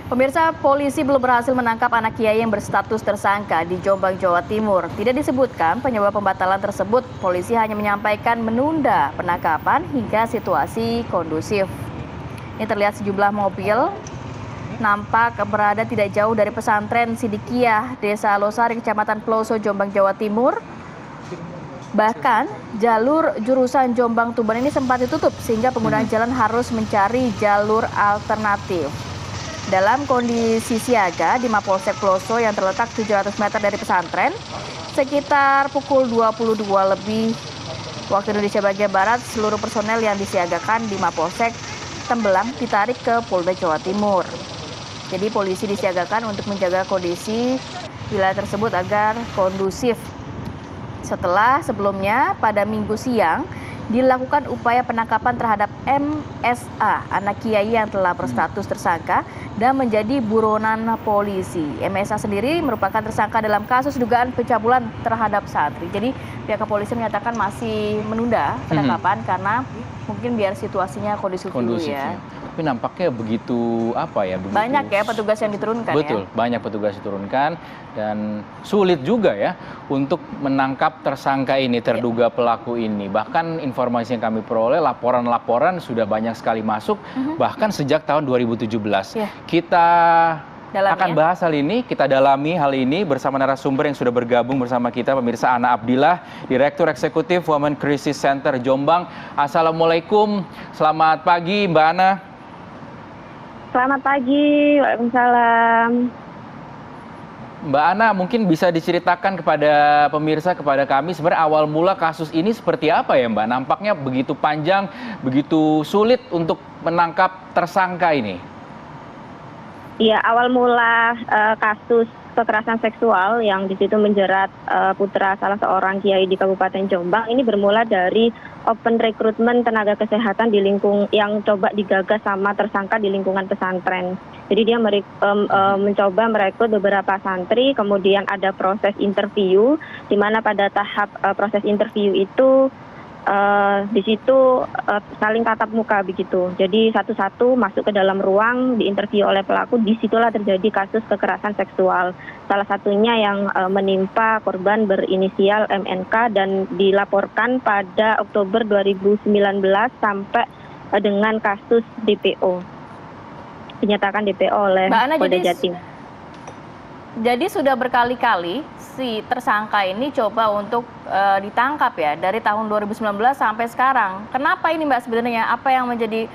Pemirsa, polisi belum berhasil menangkap anak kiai yang berstatus tersangka di Jombang, Jawa Timur. Tidak disebutkan penyebab pembatalan tersebut. Polisi hanya menyampaikan menunda penangkapan hingga situasi kondusif. Ini terlihat sejumlah mobil nampak berada tidak jauh dari pesantren Sidikiyah, Desa Losari, Kecamatan Peloso, Jombang, Jawa Timur. Bahkan jalur jurusan Jombang-Tuban ini sempat ditutup sehingga pengguna jalan harus mencari jalur alternatif. Dalam kondisi siaga di Mapolsek Peloso yang terletak 700 meter dari pesantren, sekitar pukul 22 lebih waktu Indonesia bagian Barat, seluruh personel yang disiagakan di Mapolsek Tembelang ditarik ke Polda Jawa Timur. Jadi polisi disiagakan untuk menjaga kondisi wilayah tersebut agar kondusif. Setelah sebelumnya pada Minggu siang dilakukan upaya penangkapan terhadap MSA, anak kiai yang telah berstatus tersangka dan menjadi buronan polisi. MSA sendiri merupakan tersangka dalam kasus dugaan pencabulan terhadap santri. Jadi pihak kepolisian menyatakan masih menunda penangkapan karena mungkin biar situasinya kondusif dulu ya. Tapi nampaknya begitu banyak ya petugas yang diturunkan. Betul, banyak petugas diturunkan dan sulit juga ya untuk menangkap tersangka ini, terduga pelaku ini. Bahkan informasi yang kami peroleh, laporan-laporan sudah banyak sekali masuk, bahkan sejak tahun 2017. Kita akan bahas hal ini, kita dalami hal ini bersama narasumber yang sudah bergabung bersama kita, pemirsa. Ana Abdillah, Direktur Eksekutif Women Crisis Center Jombang. Assalamualaikum, selamat pagi Mbak Ana. Selamat pagi, waalaikumsalam. Mbak Ana, mungkin bisa diceritakan kepada pemirsa, kepada kami, sebenarnya awal mula kasus ini seperti apa ya Mbak? Nampaknya begitu panjang, begitu sulit untuk menangkap tersangka ini. Iya, awal mula kasus kekerasan seksual yang di situ menjerat putra salah seorang kiai di Kabupaten Jombang ini bermula dari open rekrutmen tenaga kesehatan di yang coba digagas sama tersangka di lingkungan pesantren. Jadi dia mencoba merekrut beberapa santri, kemudian ada proses interview, di mana pada tahap proses interview itu di situ saling tatap muka begitu. Jadi satu-satu masuk ke dalam ruang, diinterview oleh pelaku. Disitulah terjadi kasus kekerasan seksual. Salah satunya yang menimpa korban berinisial MNK dan dilaporkan pada Oktober 2019 sampai dengan kasus DPO. Dinyatakan DPO oleh Polda Jatim. Jadi sudah berkali-kali si tersangka ini coba untuk ditangkap ya dari tahun 2019 sampai sekarang. Kenapa ini Mbak sebenarnya? Apa yang menjadi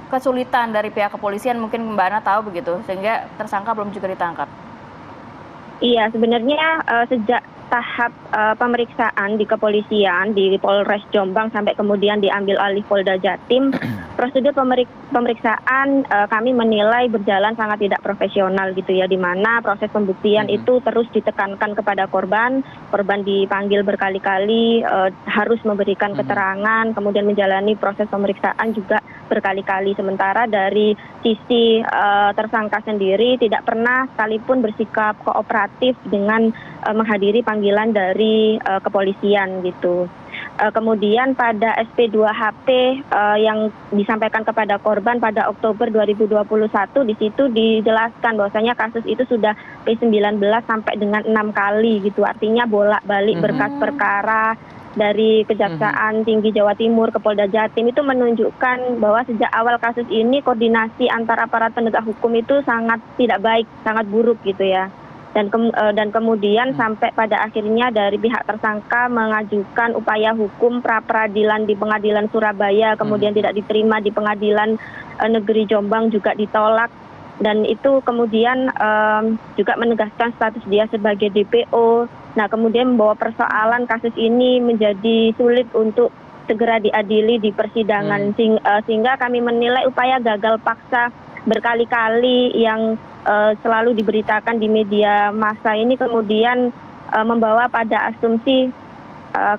kesulitan dari pihak kepolisian? Mungkin Mbak Ana tahu begitu sehingga tersangka belum juga ditangkap. Iya, sebenarnya sejak tahap pemeriksaan di kepolisian di Polres Jombang sampai kemudian diambil alih Polda Jatim, prosedur pemeriksaan kami menilai berjalan sangat tidak profesional gitu ya, di mana proses pembuktian itu terus ditekankan kepada korban dipanggil berkali-kali, harus memberikan keterangan, kemudian menjalani proses pemeriksaan juga berkali-kali. Sementara dari sisi tersangka sendiri tidak pernah sekalipun bersikap kooperatif dengan menghadiri panggilan dari kepolisian gitu. Kemudian pada SP2HP yang disampaikan kepada korban pada Oktober 2021 di situ dijelaskan bahwasanya kasus itu sudah P19 sampai dengan 6 kali gitu. Artinya bolak-balik berkas perkara dari Kejaksaan Tinggi Jawa Timur ke Polda Jatim itu menunjukkan bahwa sejak awal kasus ini koordinasi antara aparat penegak hukum itu sangat tidak baik, sangat buruk gitu ya. Dan kemudian sampai pada akhirnya dari pihak tersangka mengajukan upaya hukum pra-peradilan di Pengadilan Surabaya, kemudian tidak diterima di Pengadilan Negeri Jombang juga ditolak, dan itu kemudian juga menegaskan status dia sebagai DPO. Nah, kemudian membawa persoalan kasus ini menjadi sulit untuk segera diadili di persidangan, sehingga kami menilai upaya gagal paksa berkali-kali yang selalu diberitakan di media massa ini kemudian membawa pada asumsi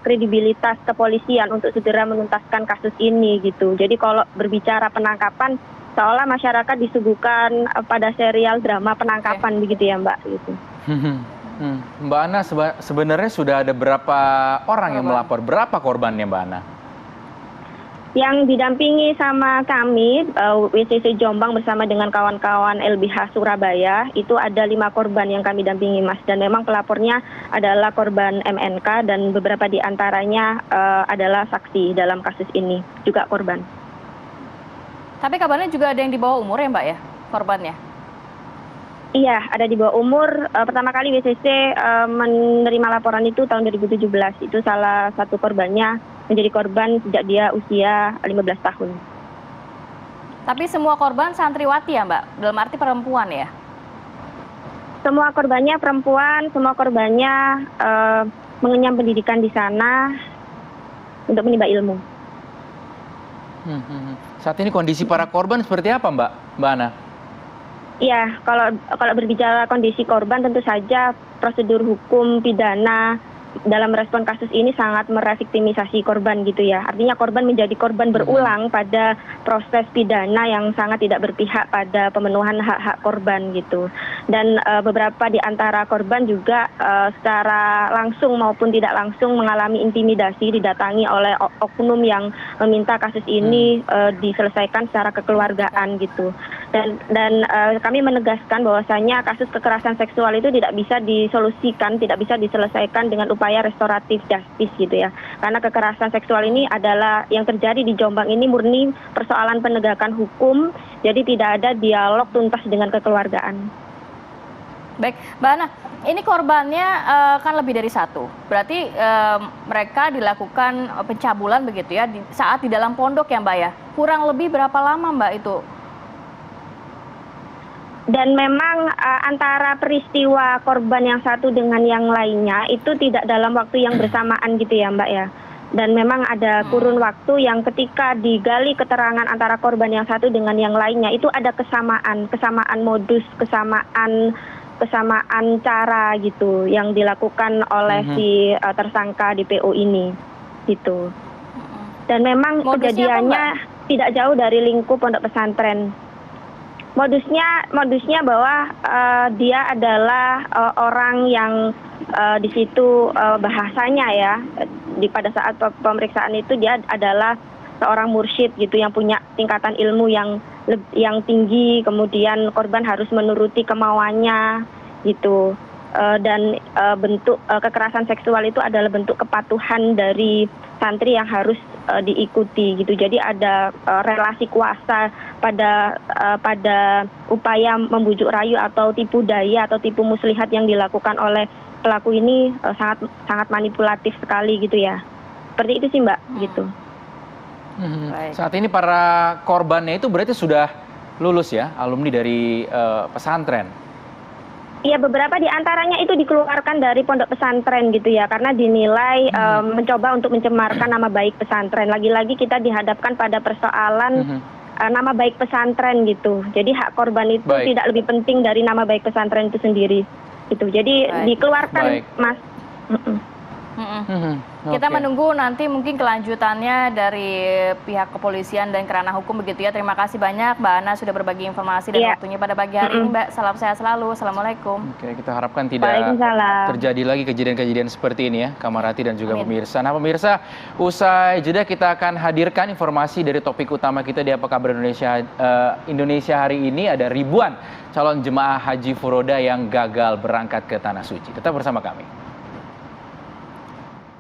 kredibilitas kepolisian untuk segera menuntaskan kasus ini gitu. Jadi kalau berbicara penangkapan, seolah masyarakat disuguhkan pada serial drama penangkapan begitu ya Mbak gitu. Mbak Ana, sebenarnya sudah ada berapa orang yang melapor? Berapa korbannya Mbak Ana? Yang didampingi sama kami, WCC Jombang bersama dengan kawan-kawan LBH Surabaya, itu ada 5 korban yang kami dampingi, Mas. Dan memang pelapornya adalah korban MNK dan beberapa di antaranya adalah saksi dalam kasus ini, juga korban. Tapi kabarnya juga ada yang di bawah umur ya Mbak ya, korbannya? Iya, ada di bawah umur. Pertama kali WCC menerima laporan itu tahun 2017. Itu salah satu korbannya menjadi korban sejak dia usia 15 tahun. Tapi semua korban santriwati ya Mbak? Dalam arti perempuan ya? Semua korbannya perempuan, semua korbannya mengenyam pendidikan di sana untuk menimba ilmu. Saat ini kondisi para korban seperti apa Mbak Ana? Iya, kalau berbicara kondisi korban tentu saja prosedur hukum pidana dalam respon kasus ini sangat mereviktimisasi korban gitu ya. Artinya korban menjadi korban berulang pada proses pidana yang sangat tidak berpihak pada pemenuhan hak-hak korban gitu. Dan beberapa di antara korban juga secara langsung maupun tidak langsung mengalami intimidasi, didatangi oleh oknum yang meminta kasus ini diselesaikan secara kekeluargaan gitu. Dan kami menegaskan bahwasanya kasus kekerasan seksual itu tidak bisa disolusikan, tidak bisa diselesaikan dengan upaya restoratif justice gitu ya. Karena kekerasan seksual ini adalah yang terjadi di Jombang ini murni persoalan penegakan hukum, jadi tidak ada dialog tuntas dengan kekeluargaan. Baik, Mbak Ana, ini korbannya kan lebih dari satu. Berarti mereka dilakukan pencabulan begitu ya saat di dalam pondok ya Mbak ya. Kurang lebih berapa lama Mbak itu? Dan memang antara peristiwa korban yang satu dengan yang lainnya itu tidak dalam waktu yang bersamaan gitu ya Mbak ya. Dan memang ada kurun waktu yang ketika digali keterangan antara korban yang satu dengan yang lainnya itu ada kesamaan modus, kesamaan cara gitu yang dilakukan oleh si tersangka DPO ini gitu. Dan memang kejadiannya tidak jauh dari lingkup pondok pesantren. Modusnya bahwa dia adalah orang yang di situ bahasanya ya pada saat pemeriksaan itu dia adalah seorang mursyid gitu yang punya tingkatan ilmu yang tinggi, kemudian korban harus menuruti kemauannya gitu. Dan bentuk kekerasan seksual itu adalah bentuk kepatuhan dari santri yang harus diikuti gitu. Jadi ada relasi kuasa pada upaya membujuk rayu atau tipu daya atau tipu muslihat yang dilakukan oleh pelaku ini sangat manipulatif sekali gitu ya. Seperti itu sih Mbak gitu. Saat ini para korbannya itu berarti sudah lulus ya, alumni dari pesantren? Iya, beberapa di antaranya itu dikeluarkan dari pondok pesantren gitu ya, karena dinilai mencoba untuk mencemarkan nama baik pesantren. Lagi-lagi kita dihadapkan pada persoalan nama baik pesantren gitu. Jadi hak korban itu tidak lebih penting dari nama baik pesantren itu sendiri. Gitu. Jadi dikeluarkan, Mas. Kita menunggu nanti mungkin kelanjutannya dari pihak kepolisian dan kerana hukum begitu ya. Terima kasih banyak Mbak Ana sudah berbagi informasi dan waktunya pada pagi hari ini Mbak. Salam sehat selalu. Assalamualaikum. Oke, kita harapkan tidak terjadi lagi kejadian-kejadian seperti ini ya, Kamarati dan juga pemirsa. Nah pemirsa, usai jeda kita akan hadirkan informasi dari topik utama kita di Apa Kabar Indonesia hari ini. Ada ribuan calon jemaah haji furoda yang gagal berangkat ke Tanah Suci. Tetap bersama kami.